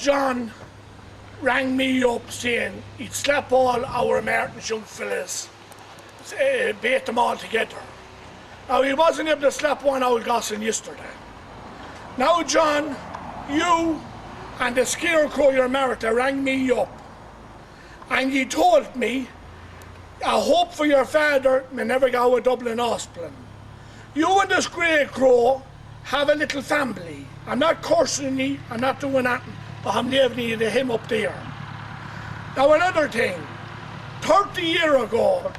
John rang me up saying he'd slap all our Martin's young fellas, bait them all together. Now he wasn't able to slap one old gosling yesterday. Now John, you and the scarecrow your Martha rang me up and you told me I hope for your father may never go a Dublin hospital. You and the scarecrow have a little family. I'm not cursing you, I'm not doing nothing, but I'm leaving you to him up there. Now another thing, 38 years ago,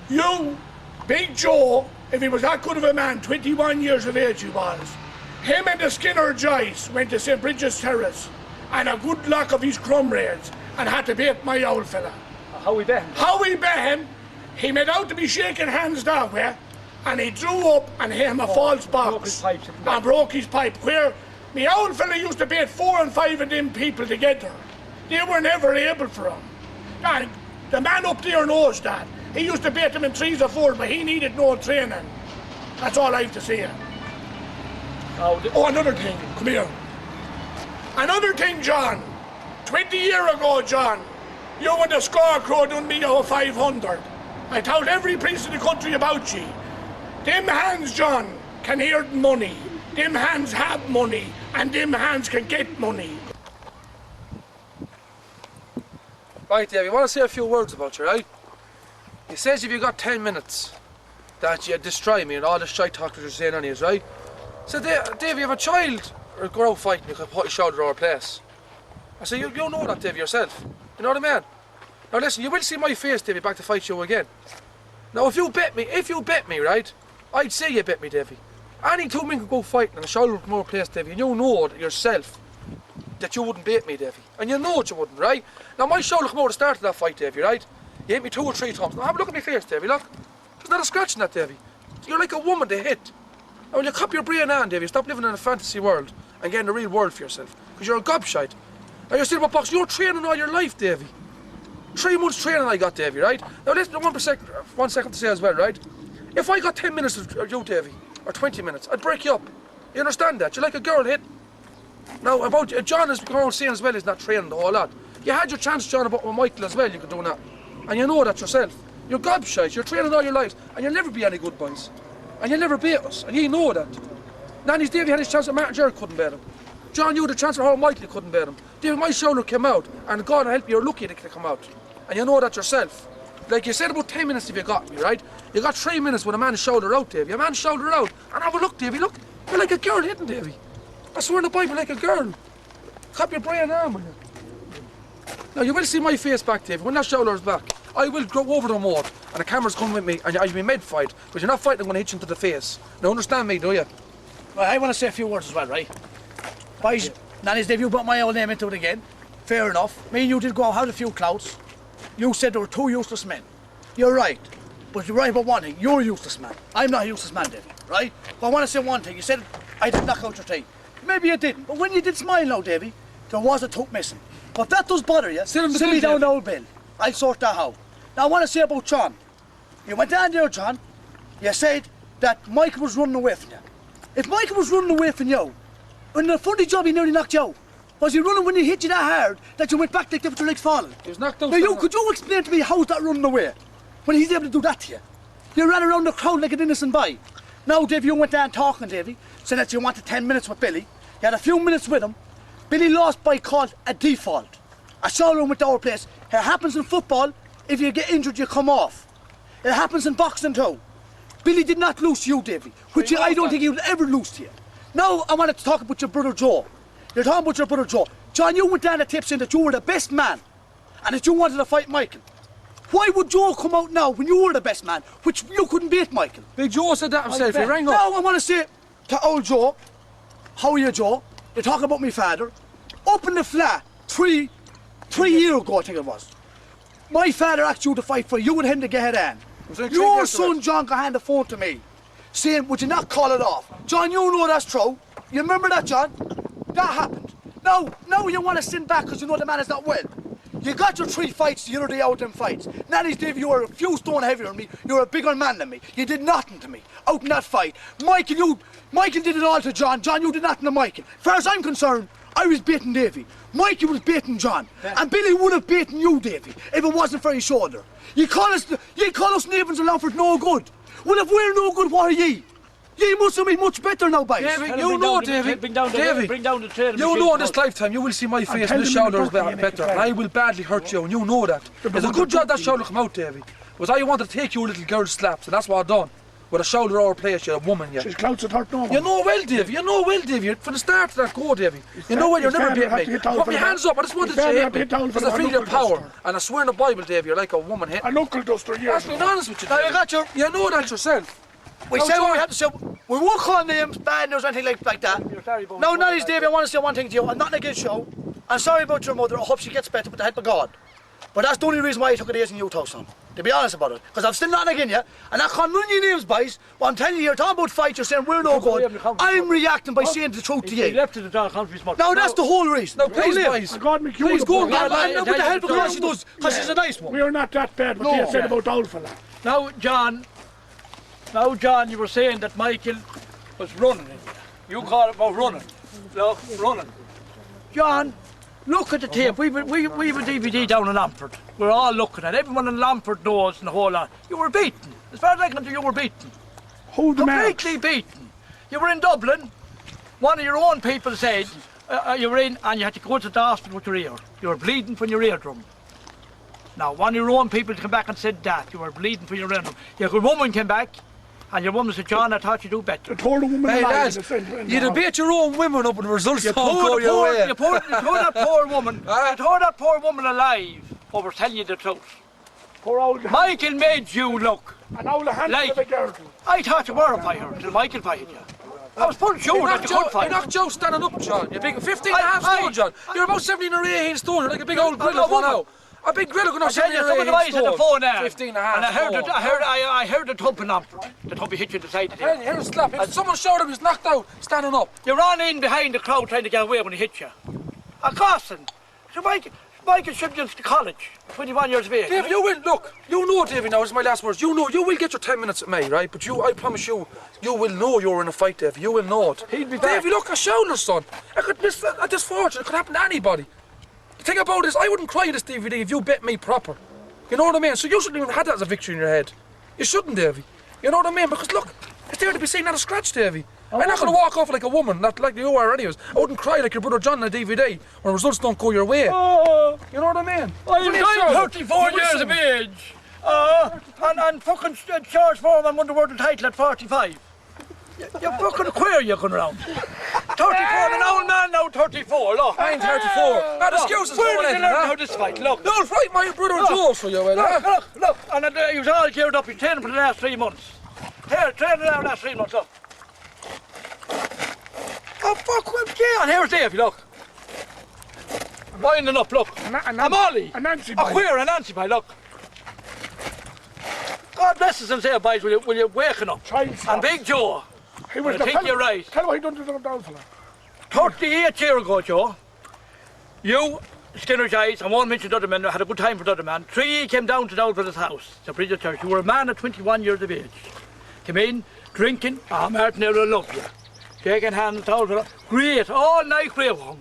you, Big Joe, if he was that good of a man, 21 years of age he was, him and the Skinner Joyce went to St. Bridget's Terrace and a good lot of his comrades and had to bait my old fella. How we bet him? How we bet him, he made out to be shaking hands that way and he drew up and hit him a false box and broke his pipe. Where my old fella used to bait 4 and 5 of them people together. They were never able for him. And the man up there knows that. He used to bait them in 3s or 4s, but he needed no training. That's all I have to say. Oh, another thing, come here. Another thing, John. 20 years ago, John, you and the scarecrow done me over 500. I told every priest in the country about you. Them hands, John, can hear money. Them hands have money, and them hands can get money. Right, Dave, you want to say a few words about you, right? He says if you got 10 minutes that you destroy me and all the shite talk that you're saying on his, right? So Dave, you have a child or go out fighting, you can put your shoulder over place. I say, you know that, Dave, yourself. You know what I mean? Now listen, you will see my face, Davey, back to fight you again. Now if you bet me, right? I'd say you bet me, Davey. Any two men could go fighting and the shoulder would come over place, Davey, and you know that yourself that you wouldn't bait me, Davey. And you know that you wouldn't, right? Now my shoulder come over the start of that fight, Davey, right? You hit me 2 or 3 times. Now have a look at my face, Davey, look. There's not a scratch in that, Davey. You're like a woman to hit. Now when you cop your brain on, Davey, stop living in a fantasy world and get in the real world for yourself. Because you're a gobshite. Now you're still about boxing, you're training all your life, Davey. 3 months training I got, Davey, right? Now listen, 1 second to say as well, right? If I got 10 minutes of you, Davey, or 20 minutes, I'd break you up. You understand that? You're like a girl hit. Now about John is going saying as well, he's not training the whole lot. You had your chance, John, about with Michael as well, you could do that. And you know that yourself. You're gobshite, you're training all your lives, and you'll never be any good, boys. And you'll never beat us, and you know that. Nanny's Davey had his chance at Martin Jerry, couldn't beat him. John, you had a chance at how Michael, you couldn't beat him. Davey, my shoulder came out, and God help you, you're lucky that it come out. And you know that yourself. Like you said about 10 minutes if you got me, right? You got 3 minutes with a man's shoulder out, Davey. A man's shoulder out. And have a look, Davey, look. You're like a girl hitting, Davey. I swear in the Bible, like a girl. Cop your brain on, will you? Now you will see my face back, Davey. When that shoulder's back, I will go over the moat and the camera's coming with me and I'll be mid-fight. But you're not fighting, I'm going to hit you into the face. Now understand me, do you? Well, I want to say a few words as well, right? Boys, Nanny's Dave, you brought my old name into it again. Fair enough. Me and you did go out, had a few clouts. You said there were 2 useless men. You're right. But you're right about one thing. You're a useless man. I'm not a useless man, Davey, right? But I want to say one thing. You said I did knock out your teeth. Maybe you didn't. But when you did smile now, Davey, there was a tooth missing. But if that does bother you, send me down the old bill. I'll sort that out. Now I want to say about John. You went down there, John. You said that Michael was running away from you. If Michael was running away from you, in the funny job he nearly knocked you out. Was he running when he hit you that hard that you went back like that with your legs falling? He was knocked out. Now could you explain to me how's that running away? When he's able to do that to you? You ran around the crowd like an innocent boy. Now, Davey, you went down talking, Davey, saying that you wanted 10 minutes with Billy. You had a few minutes with him. Billy lost by called a default. A showroom with our place. It happens in football. If you get injured, you come off. It happens in boxing too. Billy did not lose to you, Davey, which I don't think he would ever lose to you. Now, I wanted to talk about your brother Joe. You're talking about your brother Joe. John, you went down the tip saying that you were the best man and that you wanted to fight Michael. Why would Joe come out now when you were the best man, which you couldn't beat Michael? Big Joe said that himself, he rang up. Now I want to say to old Joe, how are you, Joe? You're talking about my father. Up in the flat, three years ago, I think it was. My father asked you to fight for you and him to get it in. Your son, John, got hand the phone to me, saying, would you not call it off? John, you know that's true. You remember that, John? That happened. Now you want to send back because you know the man is not well. You got your 3 fights the other day out them fights. Nanny's Dave, you were a few stone heavier than me. You're a bigger man than me. You did nothing to me. out in that fight. Michael did it all to John. John, you did nothing to Michael. As far as I'm concerned, I was baiting Davy. Michael was baiting John. And Billy would have baiting you, Davy, if it wasn't for his shoulder. You call us nevins and longford no good. Well, if we're no good, what are ye? Ye must have been much better now, boys. Davy, you know, Davy. Bring down the train. You know in this lifetime you will see my face and the shoulders better. And I will badly hurt you, and you know that. It's a good job that shoulder come out, Davy. Was I wanted to take you little girl slaps, and that's what I done. With a shoulder over place, you're a woman, yeah. She's clouts at hurt no more. You know well, Davy. You know well, Davy. From the start of that go, Davy. You know well, you're never beating me. Put your hands up. I just wanted to hit me. Because I feel your power. And I swear in the Bible, Davy, you're like a woman hitting. A knuckle duster, yeah. That's being honest with you, Now, Davy. you got your... You know that yourself. We said what we had to say. We won't call names, bad news, anything like that. No, not his Davy, I want to say one thing to you. I'm not against you. I'm sorry about your mother. I hope she gets better with the help of God. But that's the only reason why I took it as in you, son. To be honest about it. Because I've still nothing against you. And I can't run your names, boys. But I'm telling you, you're talking about fights, you're saying we're no good. I'm reacting by saying the truth to you. Left to the John Conference. No, that's the whole reason. No, please, boys. Please go on, And with the help of God she does, because she's a nice one. We're not that bad, what you said about the old fella. Now, John, you were saying that Michael was running. You call it about running. Look, running. John, look at the tape. We've a DVD down in Longford. We're all looking at it. Everyone in Longford knows and the whole lot. You were beaten. As far as I can tell, you were beaten. Who the man? Completely beaten. You were in Dublin. One of your own people said you were in and you had to go to the hospital with your ear. You were bleeding from your eardrum. Now, one of your own people came back and said that. You were bleeding from your eardrum. Your woman came back. And your woman said, John, I thought you'd do better. Told the woman hey lads, you'd have beat your own women up and the results don't go your way. You told that poor woman, you told that poor woman alive over telling you the truth. Poor old Michael made you look. And all the hands like, of a girl. I thought you were a fighter till Michael fired you. I was putting you that you could fight. You knocked Joe standing up, John. You're big 15 and a half stone, John. You're about 17 or 18 stone. You're like a big old grill going out. A big grill going out 17 or 18 stone. 15 and a half and I heard the thump in Longford. The thump hit you to the side of the head. Here's a slap. If someone showed him he was knocked out, standing up. You ran in behind the crowd trying to get away when he hit you. A Carson. So Michael should get to college. 21 years of age. Dave, you will, look, you know, Davey, now, this is my last words. You know, you will get your 10 minutes at me, right? But I promise you, you will know you're in a fight, Davey. You will know it. He'd be back. Davey, look, a shoulder, son. I could miss at this fortune. It could happen to anybody. The thing about this, I wouldn't cry this DVD if you bet me proper. You know what I mean? So you shouldn't even have that as a victory in your head. You shouldn't, Davey. You know what I mean? Because look, it's there to be seen, not a scratch, Davey. I'm not going to walk off like a woman, not like you are anyways. I wouldn't cry like your brother John in a DVD when results don't go your way. Oh, you know what I mean? I'm 34 years of age. And fucking George Foreman won the world title at 45. You're fucking queer, you're going around. 34, an old man now, 34, look. I'm 34. Not excuses. Where did you learn how this fight, look? Don't fight my brother Joe for you, Look. And he was all geared up, he's training for the last 3 months. Here, training for the last 3 months, look. Oh, fuck, yeah, and here's Davey, look. Winding up, look. I'm Ollie. A Nancy boy. A queer, a Nancy boy, look. God bless us and say, boys, will you waken up? And Big Joe. He was I think you're right. Tell him what he done to the down fella. 38 years ago, Joe, you, Skinner Joyce, and won't mention the other men, had a good time for the other man. 3 came down to Downford's house, the Bridge of Church. You were a man of 21 years of age. Came in, drinking, Martin, I love you. Shaking hands, Downford, great, all night great one.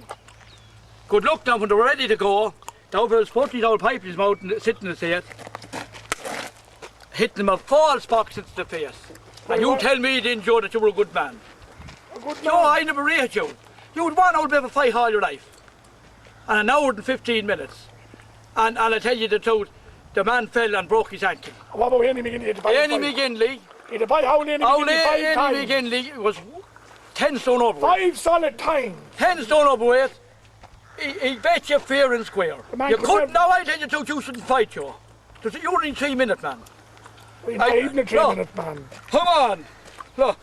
Good luck now when they were ready to go. Downford was putting his old pipe in his mouth and sitting in the seat, hitting him a false box into the face. And you tell me then, Joe, that you were a good man. A good man? Joe, I never rated you. You would one old bit of a fight all your life. And an hour and 15 minutes. And I tell you the truth, the man fell and broke his ankle. What about Annie McGinley? Annie McGinley. He'd have how Annie McGinley 5 times. Annie McGinley was 10 stone overweight. 5 solid times. 10 stone overweight. He bet you fair and square. You couldn't, now I tell you the truth, you shouldn't fight, Joe. You were in 3 minutes, man. He's not even a 3 minute man. Come on. Look.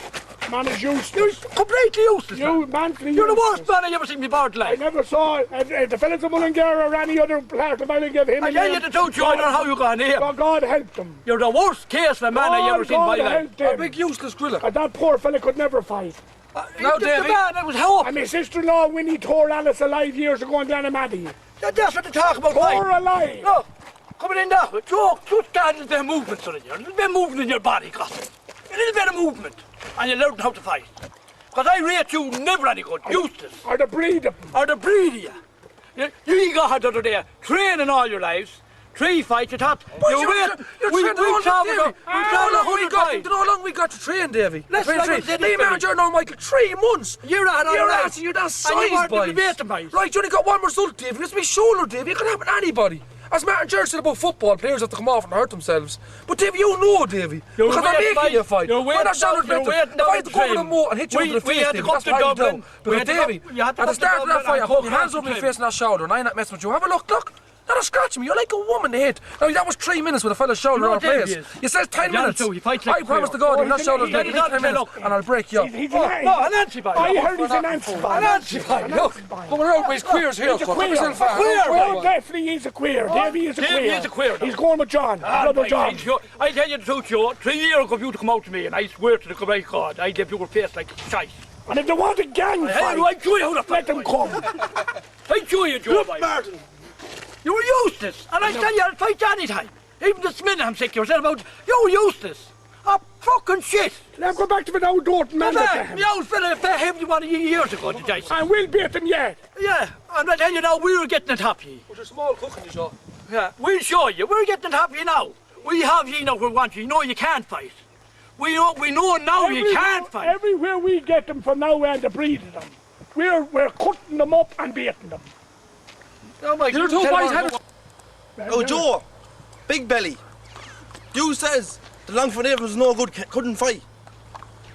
Man is useless. You're completely useless, You're the worst man I ever seen me bored life. I never saw if the fellas of Mullingar or any other part of Ireland give him I tell you the truth, Joe, I don't know how you got in here. God help them. You're the worst case of a man I ever seen in my life. A big useless griller. And that poor fella could never fight. No, Davey. That was hope. And my sister-in-law, Winnie, tore Alice alive years ago in Glenamaddie. That's what they talk about. Tore alive. Look, coming in that way. Joe, just stand a little bit of movement, son, a little bit of movement in your body, gossip. a little bit of movement, and you learn how to fight. Because I rate you never any good, useless. Or the breed of Or the breed of you. You got the other day, training all your lives. 3 fights, you thought. You're training all traveled. How long we got to train, Davy? Let's me manager now, Michael, 3 months. You're that size, boys. Right, you only got one result, Davy. It's me shoulder, Davy. It can happen to anybody. As Martin Church said about football, players have to come off and hurt themselves. But Davy, you know, Davy. Because I'm making you fight. Why not shoulder better? If I had to go over the moat and hit you over the face, Davy, that's what I do. But Davy, at the start of that fight, I put your hands over my face and that shoulder, and I'm not messing with you. Have a look. Not a scratch me, you're like a woman to hit. Now that was 3 minutes with a fella's shoulder on place. You said 10 minutes. I promise to God, you're not shoulders dead. 10 minutes and I'll break you up. No, an anti-fight. I heard he's an anti-fight. An anti-fight, look. Coming out with his queers here. He's a queer. Oh, definitely he's a queer. Davy is a queer. He's a queer. He's going with John. Brother John. I tell you the truth, Joe. 3 years ago, you to come out to me, and I swear to the great God, I'd give you a face like shite. And if they want a gang fight, I'll show you how to let fight. them come. I'll show you, Joe. Martin. You were useless, and I tell you, I'll fight you anytime. Even this minute I'm sick, you said about you're useless. Oh, fucking shit. Now go back to the old Dorton man. The old fella behaved you 1 years ago, the Joyce. And we'll beat them yet. Yeah, and I tell you now, we were getting it happy. But there's small cook in the shop. Yeah, we'll show you. We're getting it happy now. We have you now where we want you. You know you can't fight. We know now you can't fight. Everywhere we get them from now on, the breed of them. We're cutting them up and beating them. Oh my God. Oh, Joe, big belly. You says the longford nevins was no good, couldn't fight.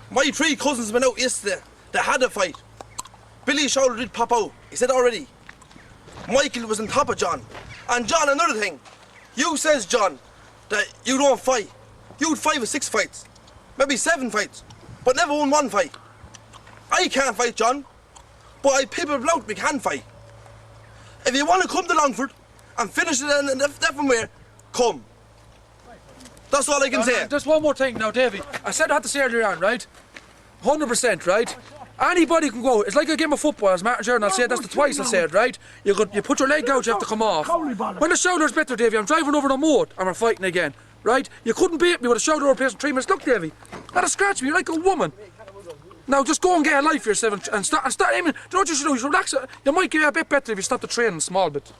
My 3 cousins went out yesterday. They had a fight. Billy's shoulder did pop out. He said already. Michael was on top of John. And John, another thing. You says, John, that you don't fight. You'd 5 or 6 fights. Maybe 7 fights. But never won 1 fight. I can't fight, John. But I people out we can fight. If you want to come to Longford and finish it in a different way, come. That's all I can say. Just one more thing now, Davy. I said I had to say earlier on, right? 100%, right? Anybody can go. It's like a game of football, as Martin Jordan, I'll say that's the twice I said, right? You put your leg out, you have to come off. When the shoulder's better, Davy, I'm driving over the moat and we're fighting again, right? You couldn't beat me with a shoulder over place in 3 minutes. Look, Davy, that'll scratch me, you're like a woman. Now just go and get a life for yourself and start aiming. Do you know what you should do? You should relax. You might get a bit better if you stop the training a small bit.